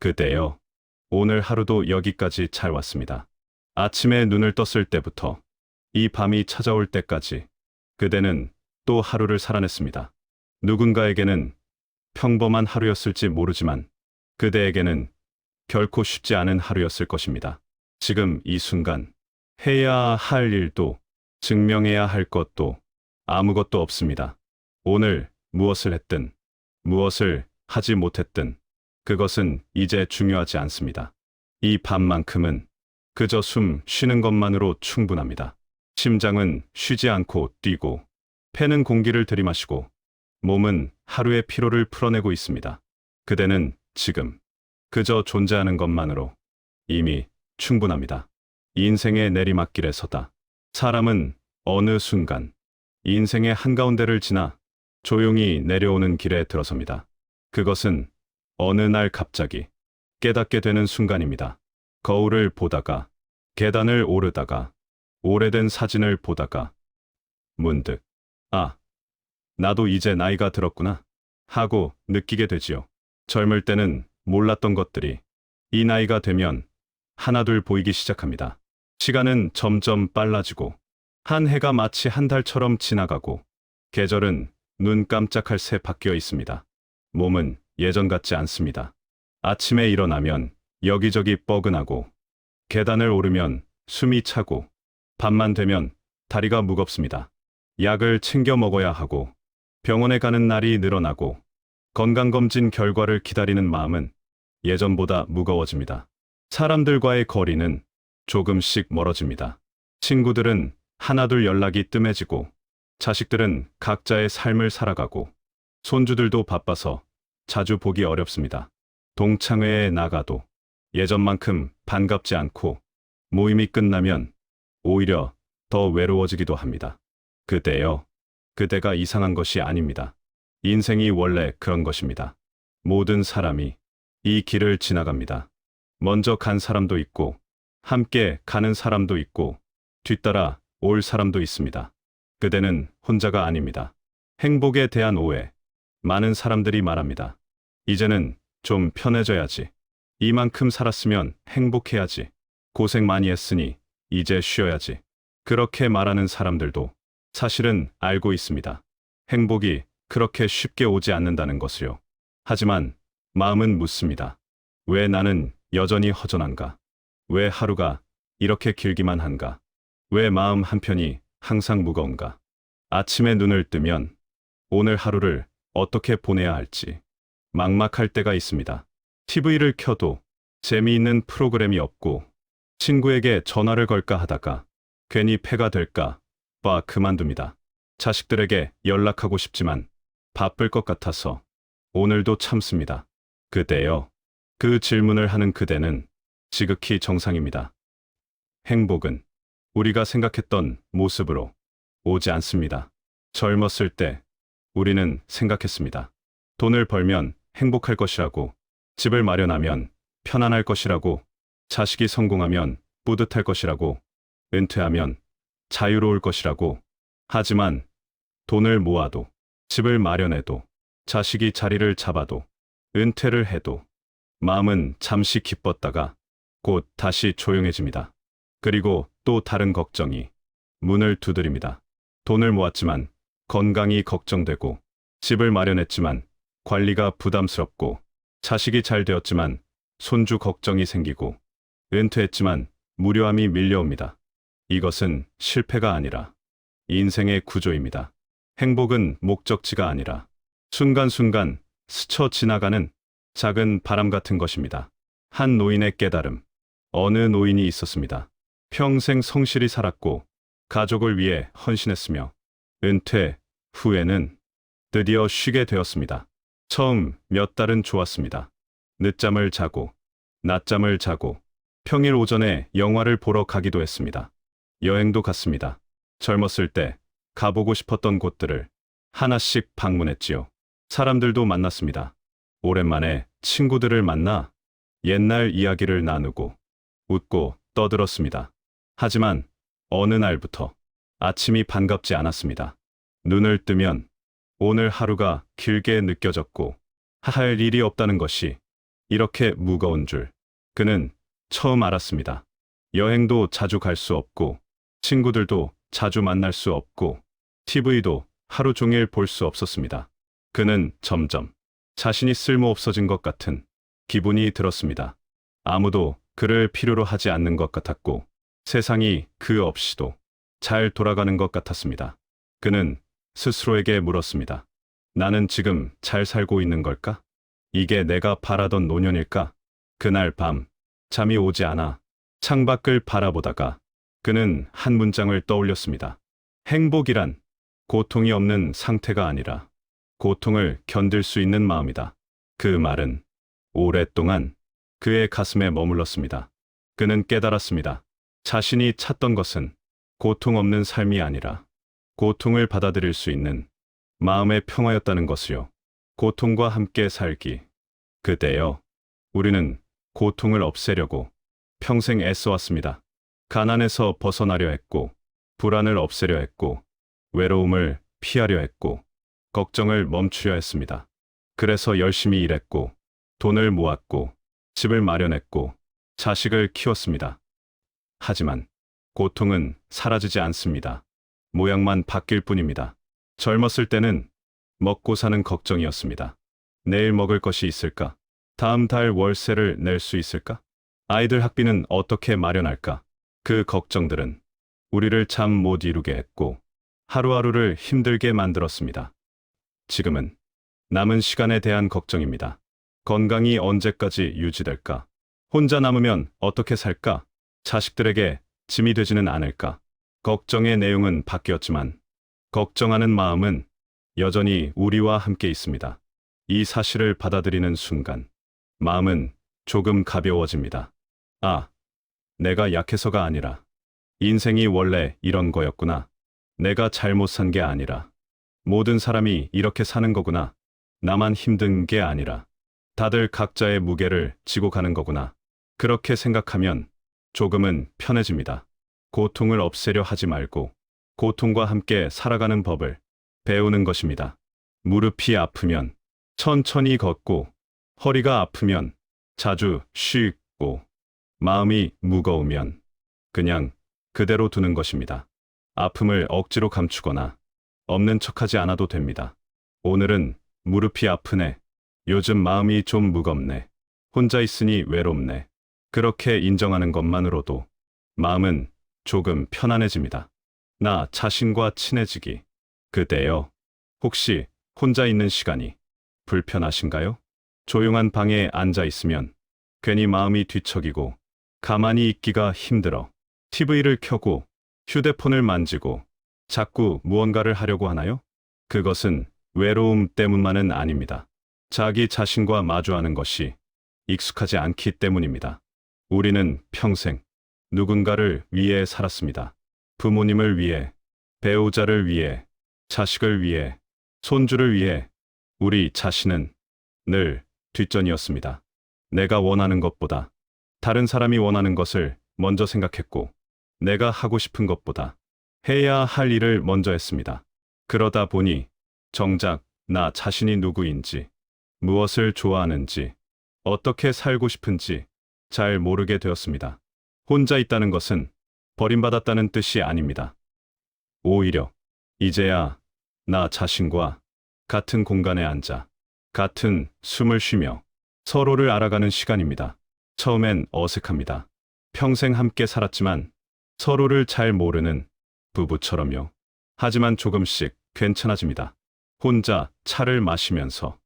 그대여, 오늘 하루도 여기까지 잘 왔습니다. 아침에 눈을 떴을 때부터 이 밤이 찾아올 때까지 그대는 또 하루를 살아냈습니다. 누군가에게는 평범한 하루였을지 모르지만 그대에게는 결코 쉽지 않은 하루였을 것입니다. 지금 이 순간 해야 할 일도 증명해야 할 것도 아무것도 없습니다. 오늘 무엇을 했든 무엇을 하지 못했든 그것은 이제 중요하지 않습니다. 이 밤만큼은 그저 숨 쉬는 것만으로 충분합니다. 심장은 쉬지 않고 뛰고 폐는 공기를 들이마시고 몸은 하루의 피로를 풀어내고 있습니다. 그대는 지금 그저 존재하는 것만으로 이미 충분합니다. 인생의 내리막길에 서다. 사람은 어느 순간 인생의 한가운데를 지나 조용히 내려오는 길에 들어섭니다. 그것은 어느 날 갑자기 깨닫게 되는 순간입니다. 거울을 보다가, 계단을 오르다가, 오래된 사진을 보다가 문득 아, 나도 이제 나이가 들었구나 하고 느끼게 되지요. 젊을 때는 몰랐던 것들이 이 나이가 되면 하나둘 보이기 시작합니다. 시간은 점점 빨라지고 한 해가 마치 한 달처럼 지나가고 계절은 눈 깜짝할 새 바뀌어 있습니다. 몸은 예전 같지 않습니다. 아침에 일어나면 여기저기 뻐근하고 계단을 오르면 숨이 차고 밤만 되면 다리가 무겁습니다. 약을 챙겨 먹어야 하고 병원에 가는 날이 늘어나고 건강검진 결과를 기다리는 마음은 예전보다 무거워집니다. 사람들과의 거리는 조금씩 멀어집니다. 친구들은 하나둘 연락이 뜸해지고 자식들은 각자의 삶을 살아가고 손주들도 바빠서 자주 보기 어렵습니다. 동창회에 나가도 예전만큼 반갑지 않고 모임이 끝나면 오히려 더 외로워지기도 합니다. 그대여, 그대가 이상한 것이 아닙니다. 인생이 원래 그런 것입니다. 모든 사람이 이 길을 지나갑니다. 먼저 간 사람도 있고 함께 가는 사람도 있고 뒤따라 올 사람도 있습니다. 그대는 혼자가 아닙니다. 행복에 대한 오해, 많은 사람들이 말합니다. 이제는 좀 편해져야지. 이만큼 살았으면 행복해야지. 고생 많이 했으니 이제 쉬어야지. 그렇게 말하는 사람들도 사실은 알고 있습니다. 행복이 그렇게 쉽게 오지 않는다는 것을요. 하지만 마음은 묻습니다. 왜 나는 여전히 허전한가? 왜 하루가 이렇게 길기만 한가? 왜 마음 한편이 항상 무거운가? 아침에 눈을 뜨면 오늘 하루를 어떻게 보내야 할지 막막할 때가 있습니다. TV를 켜도 재미있는 프로그램이 없고 친구에게 전화를 걸까 하다가 괜히 폐가 될까 봐 그만둡니다. 자식들에게 연락하고 싶지만 바쁠 것 같아서 오늘도 참습니다. 그대여, 그 질문을 하는 그대는 지극히 정상입니다. 행복은 우리가 생각했던 모습으로 오지 않습니다. 젊었을 때 우리는 생각했습니다. 돈을 벌면 행복할 것이라고, 집을 마련하면 편안할 것이라고, 자식이 성공하면 뿌듯할 것이라고, 은퇴하면 자유로울 것이라고. 하지만 돈을 모아도, 집을 마련해도, 자식이 자리를 잡아도, 은퇴를 해도 마음은 잠시 기뻤다가 곧 다시 조용해집니다. 그리고 또 다른 걱정이 문을 두드립니다. 돈을 모았지만 건강이 걱정되고, 집을 마련했지만 관리가 부담스럽고, 자식이 잘 되었지만 손주 걱정이 생기고, 은퇴했지만 무료함이 밀려옵니다. 이것은 실패가 아니라 인생의 구조입니다. 행복은 목적지가 아니라 순간순간 스쳐 지나가는 작은 바람 같은 것입니다. 한 노인의 깨달음. 어느 노인이 있었습니다. 평생 성실히 살았고 가족을 위해 헌신했으며 은퇴 후에는 드디어 쉬게 되었습니다. 처음 몇 달은 좋았습니다. 늦잠을 자고 낮잠을 자고 평일 오전에 영화를 보러 가기도 했습니다. 여행도 갔습니다. 젊었을 때 가보고 싶었던 곳들을 하나씩 방문했지요. 사람들도 만났습니다. 오랜만에 친구들을 만나 옛날 이야기를 나누고 웃고 떠들었습니다. 하지만 어느 날부터 아침이 반갑지 않았습니다. 눈을 뜨면 오늘 하루가 길게 느껴졌고 할 일이 없다는 것이 이렇게 무거운 줄 그는 처음 알았습니다. 여행도 자주 갈 수 없고, 친구들도 자주 만날 수 없고, TV도 하루 종일 볼 수 없었습니다. 그는 점점 자신이 쓸모없어진 것 같은 기분이 들었습니다. 아무도 그를 필요로 하지 않는 것 같았고, 세상이 그 없이도 잘 돌아가는 것 같았습니다. 그는 스스로에게 물었습니다. 나는 지금 잘 살고 있는 걸까? 이게 내가 바라던 노년일까? 그날 밤 잠이 오지 않아 창밖을 바라보다가 그는 한 문장을 떠올렸습니다. 행복이란 고통이 없는 상태가 아니라 고통을 견딜 수 있는 마음이다. 그 말은 오랫동안 그의 가슴에 머물렀습니다. 그는 깨달았습니다. 자신이 찾던 것은 고통 없는 삶이 아니라 고통을 받아들일 수 있는 마음의 평화였다는 것이요. 고통과 함께 살기. 그때요. 우리는 고통을 없애려고 평생 애써왔습니다. 가난에서 벗어나려 했고, 불안을 없애려 했고, 외로움을 피하려 했고, 걱정을 멈추려 했습니다. 그래서 열심히 일했고, 돈을 모았고, 집을 마련했고, 자식을 키웠습니다. 하지만 고통은 사라지지 않습니다. 모양만 바뀔 뿐입니다. 젊었을 때는 먹고 사는 걱정이었습니다. 내일 먹을 것이 있을까? 다음 달 월세를 낼 수 있을까? 아이들 학비는 어떻게 마련할까? 그 걱정들은 우리를 잠 못 이루게 했고 하루하루를 힘들게 만들었습니다. 지금은 남은 시간에 대한 걱정입니다. 건강이 언제까지 유지될까? 혼자 남으면 어떻게 살까? 자식들에게 짐이 되지는 않을까? 걱정의 내용은 바뀌었지만 걱정하는 마음은 여전히 우리와 함께 있습니다. 이 사실을 받아들이는 순간 마음은 조금 가벼워집니다. 아, 내가 약해서가 아니라 인생이 원래 이런 거였구나. 내가 잘못 산 게 아니라 모든 사람이 이렇게 사는 거구나. 나만 힘든 게 아니라 다들 각자의 무게를 지고 가는 거구나. 그렇게 생각하면 조금은 편해집니다. 고통을 없애려 하지 말고 고통과 함께 살아가는 법을 배우는 것입니다. 무릎이 아프면 천천히 걷고, 허리가 아프면 자주 쉬고, 마음이 무거우면 그냥 그대로 두는 것입니다. 아픔을 억지로 감추거나 없는 척하지 않아도 됩니다. 오늘은 무릎이 아프네. 요즘 마음이 좀 무겁네. 혼자 있으니 외롭네. 그렇게 인정하는 것만으로도 마음은 조금 편안해집니다. 나 자신과 친해지기. 그때요. 혹시 혼자 있는 시간이 불편하신가요? 조용한 방에 앉아 있으면 괜히 마음이 뒤척이고 가만히 있기가 힘들어 TV를 켜고 휴대폰을 만지고 자꾸 무언가를 하려고 하나요? 그것은 외로움 때문만은 아닙니다. 자기 자신과 마주하는 것이 익숙하지 않기 때문입니다. 우리는 평생 누군가를 위해 살았습니다. 부모님을 위해, 배우자를 위해, 자식을 위해, 손주를 위해. 우리 자신은 늘 뒷전이었습니다. 내가 원하는 것보다 다른 사람이 원하는 것을 먼저 생각했고, 내가 하고 싶은 것보다 해야 할 일을 먼저 했습니다. 그러다 보니 정작 나 자신이 누구인지, 무엇을 좋아하는지, 어떻게 살고 싶은지 잘 모르게 되었습니다. 혼자 있다는 것은 버림받았다는 뜻이 아닙니다. 오히려 이제야 나 자신과 같은 공간에 앉아 같은 숨을 쉬며 서로를 알아가는 시간입니다. 처음엔 어색합니다. 평생 함께 살았지만 서로를 잘 모르는 부부처럼요. 하지만 조금씩 괜찮아집니다. 혼자 차를 마시면서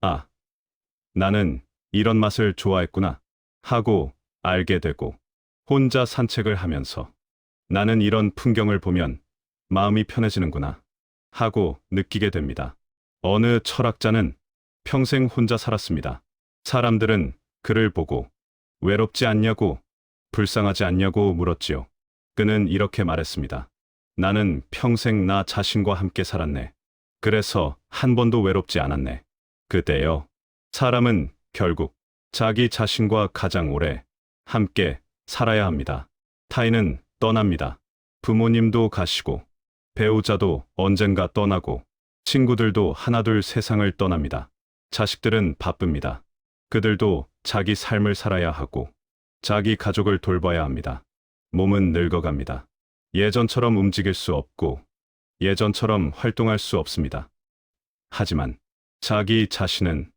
아, 나는 이런 맛을 좋아했구나 하고 알게 되고, 혼자 산책을 하면서 나는 이런 풍경을 보면 마음이 편해지는구나 하고 느끼게 됩니다. 어느 철학자는 평생 혼자 살았습니다. 사람들은 그를 보고 외롭지 않냐고, 불쌍하지 않냐고 물었지요. 그는 이렇게 말했습니다. 나는 평생 나 자신과 함께 살았네. 그래서 한 번도 외롭지 않았네. 그때요. 사람은 결국 자기 자신과 가장 오래 함께 살아야 합니다. 타인은 떠납니다. 부모님도 가시고, 배우자도 언젠가 떠나고, 친구들도 하나둘 세상을 떠납니다. 자식들은 바쁩니다. 그들도 자기 삶을 살아야 하고 자기 가족을 돌봐야 합니다. 몸은 늙어갑니다. 예전처럼 움직일 수 없고 예전처럼 활동할 수 없습니다. 하지만 자기 자신은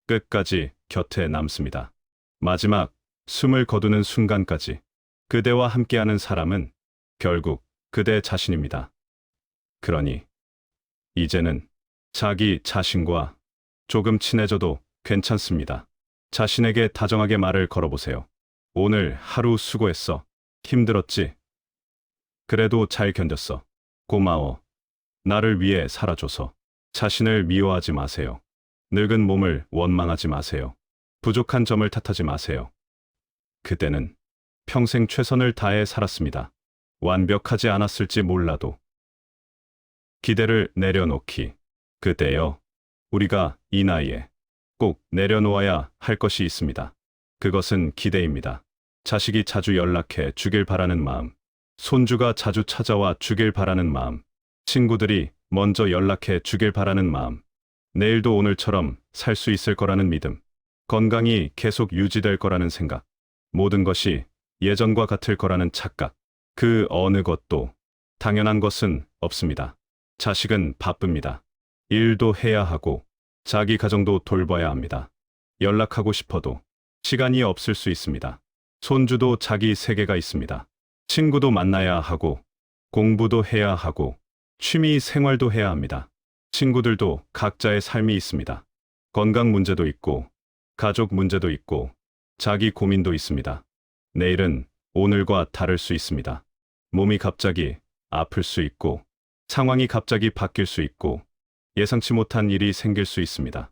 끝까지 곁에 남습니다. 마지막 숨을 거두는 순간까지 그대와 함께하는 사람은 결국 그대 자신입니다. 그러니 이제는 자기 자신과 조금 친해져도 괜찮습니다. 자신에게 다정하게 말을 걸어보세요. 오늘 하루 수고했어. 힘들었지? 그래도 잘 견뎠어. 고마워. 나를 위해 살아줘서. 자신을 미워하지 마세요. 늙은 몸을 원망하지 마세요. 부족한 점을 탓하지 마세요. 그대는 평생 최선을 다해 살았습니다. 완벽하지 않았을지 몰라도. 기대를 내려놓기. 그대여, 우리가 이 나이에 꼭 내려놓아야 할 것이 있습니다. 그것은 기대입니다. 자식이 자주 연락해 주길 바라는 마음, 손주가 자주 찾아와 주길 바라는 마음, 친구들이 먼저 연락해 주길 바라는 마음, 내일도 오늘처럼 살 수 있을 거라는 믿음, 건강이 계속 유지될 거라는 생각, 모든 것이 예전과 같을 거라는 착각, 그 어느 것도 당연한 것은 없습니다. 자식은 바쁩니다. 일도 해야 하고 자기 가정도 돌봐야 합니다. 연락하고 싶어도 시간이 없을 수 있습니다. 손주도 자기 세계가 있습니다. 친구도 만나야 하고 공부도 해야 하고 취미 생활도 해야 합니다. 친구들도 각자의 삶이 있습니다. 건강 문제도 있고 가족 문제도 있고 자기 고민도 있습니다. 내일은 오늘과 다를 수 있습니다. 몸이 갑자기 아플 수 있고 상황이 갑자기 바뀔 수 있고 예상치 못한 일이 생길 수 있습니다.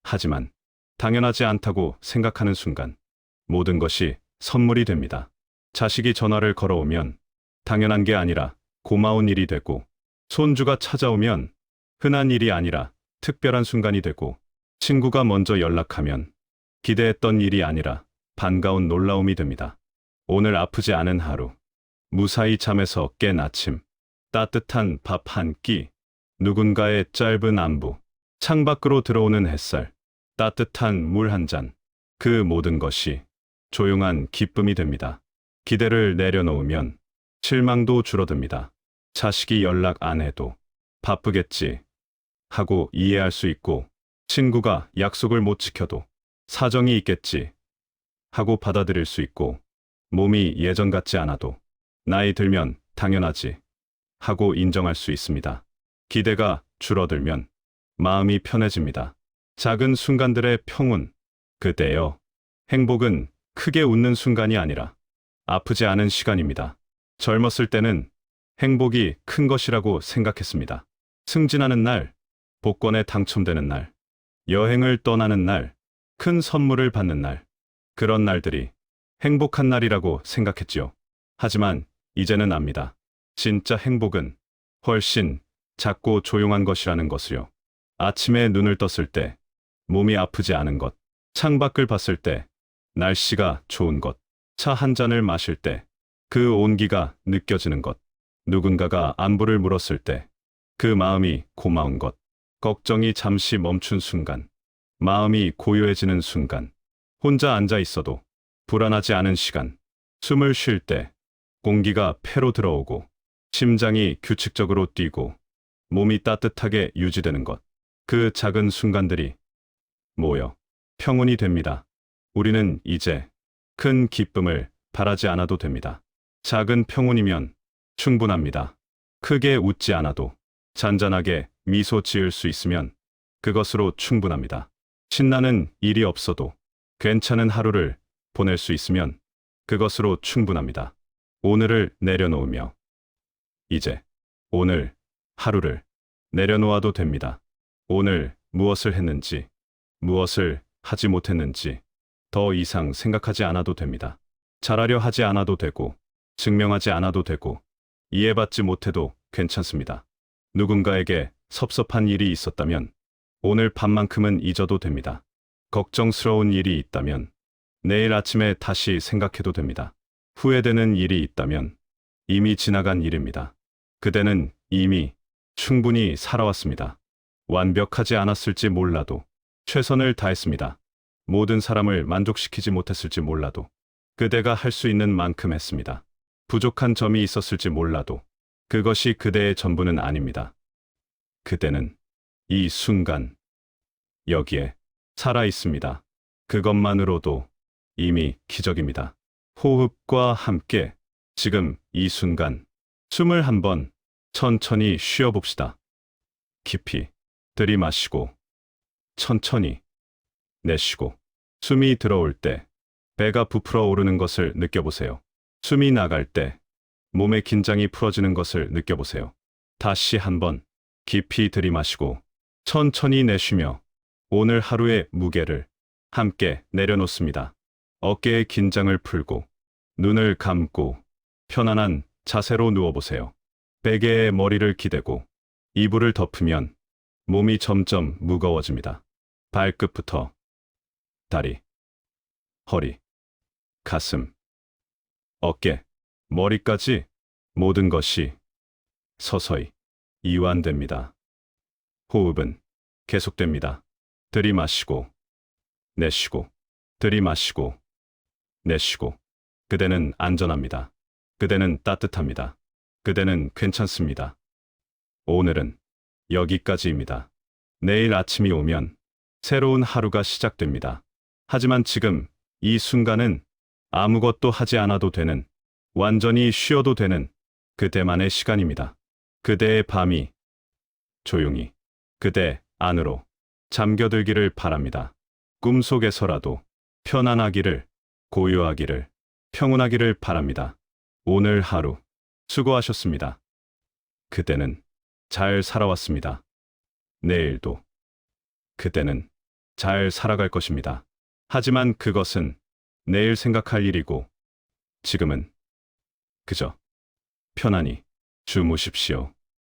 하지만 당연하지 않다고 생각하는 순간 모든 것이 선물이 됩니다. 자식이 전화를 걸어오면 당연한 게 아니라 고마운 일이 되고 손주가 찾아오면 흔한 일이 아니라 특별한 순간이 되고 친구가 먼저 연락하면 기대했던 일이 아니라 반가운 놀라움이 됩니다. 오늘 아프지 않은 하루, 무사히 잠에서 깬 아침, 따뜻한 밥 한 끼, 누군가의 짧은 안부, 창밖으로 들어오는 햇살, 따뜻한 물 한 잔, 그 모든 것이 조용한 기쁨이 됩니다. 기대를 내려놓으면 실망도 줄어듭니다. 자식이 연락 안 해도 바쁘겠지 하고 이해할 수 있고 친구가 약속을 못 지켜도 사정이 있겠지 하고 받아들일 수 있고 몸이 예전 같지 않아도 나이 들면 당연하지 하고 인정할 수 있습니다. 기대가 줄어들면 마음이 편해집니다. 작은 순간들의 평온, 그대여. 행복은 크게 웃는 순간이 아니라 아프지 않은 시간입니다. 젊었을 때는 행복이 큰 것이라고 생각했습니다. 승진하는 날, 복권에 당첨되는 날, 여행을 떠나는 날, 큰 선물을 받는 날, 그런 날들이 행복한 날이라고 생각했지요. 하지만 이제는 압니다. 진짜 행복은 훨씬 작고 조용한 것이라는 것을요. 아침에 눈을 떴을 때 몸이 아프지 않은 것, 창밖을 봤을 때 날씨가 좋은 것, 차 한 잔을 마실 때 그 온기가 느껴지는 것, 누군가가 안부를 물었을 때 그 마음이 고마운 것, 걱정이 잠시 멈춘 순간, 마음이 고요해지는 순간, 혼자 앉아 있어도 불안하지 않은 시간, 숨을 쉴 때 공기가 폐로 들어오고 심장이 규칙적으로 뛰고 몸이 따뜻하게 유지되는 것, 그 작은 순간들이 모여 평온이 됩니다. 우리는 이제 큰 기쁨을 바라지 않아도 됩니다. 작은 평온이면 충분합니다. 크게 웃지 않아도 잔잔하게 미소 지을 수 있으면 그것으로 충분합니다. 신나는 일이 없어도 괜찮은 하루를 보낼 수 있으면 그것으로 충분합니다. 오늘을 내려놓으며 이제 오늘 하루를 내려놓아도 됩니다. 오늘 무엇을 했는지, 무엇을 하지 못했는지 더 이상 생각하지 않아도 됩니다. 잘하려 하지 않아도 되고, 증명하지 않아도 되고, 이해받지 못해도 괜찮습니다. 누군가에게 섭섭한 일이 있었다면 오늘 밤만큼은 잊어도 됩니다. 걱정스러운 일이 있다면 내일 아침에 다시 생각해도 됩니다. 후회되는 일이 있다면 이미 지나간 일입니다. 그대는 이미 충분히 살아왔습니다. 완벽하지 않았을지 몰라도 최선을 다했습니다. 모든 사람을 만족시키지 못했을지 몰라도 그대가 할 수 있는 만큼 했습니다. 부족한 점이 있었을지 몰라도 그것이 그대의 전부는 아닙니다. 그대는 이 순간 여기에 살아 있습니다. 그것만으로도 이미 기적입니다. 호흡과 함께 지금 이 순간 숨을 한번 천천히 쉬어봅시다. 깊이 들이마시고 천천히 내쉬고 숨이 들어올 때 배가 부풀어 오르는 것을 느껴보세요. 숨이 나갈 때 몸의 긴장이 풀어지는 것을 느껴보세요. 다시 한번 깊이 들이마시고 천천히 내쉬며 오늘 하루의 무게를 함께 내려놓습니다. 어깨의 긴장을 풀고 눈을 감고 편안한 자세로 누워보세요. 베개에 머리를 기대고 이불을 덮으면 몸이 점점 무거워집니다. 발끝부터 다리, 허리, 가슴, 어깨, 머리까지 모든 것이 서서히 이완됩니다. 호흡은 계속됩니다. 들이마시고 내쉬고 들이마시고 내쉬고 그대는 안전합니다. 그대는 따뜻합니다. 그대는 괜찮습니다. 오늘은 여기까지입니다. 내일 아침이 오면 새로운 하루가 시작됩니다. 하지만 지금 이 순간은 아무것도 하지 않아도 되는, 완전히 쉬어도 되는 그대만의 시간입니다. 그대의 밤이 조용히 그대 안으로 잠겨들기를 바랍니다. 꿈속에서라도 편안하기를, 고요하기를, 평온하기를 바랍니다. 오늘 하루 수고하셨습니다. 그대는 잘 살아왔습니다. 내일도 그대는 잘 살아갈 것입니다. 하지만 그것은 내일 생각할 일이고 지금은 그저 편안히 주무십시오.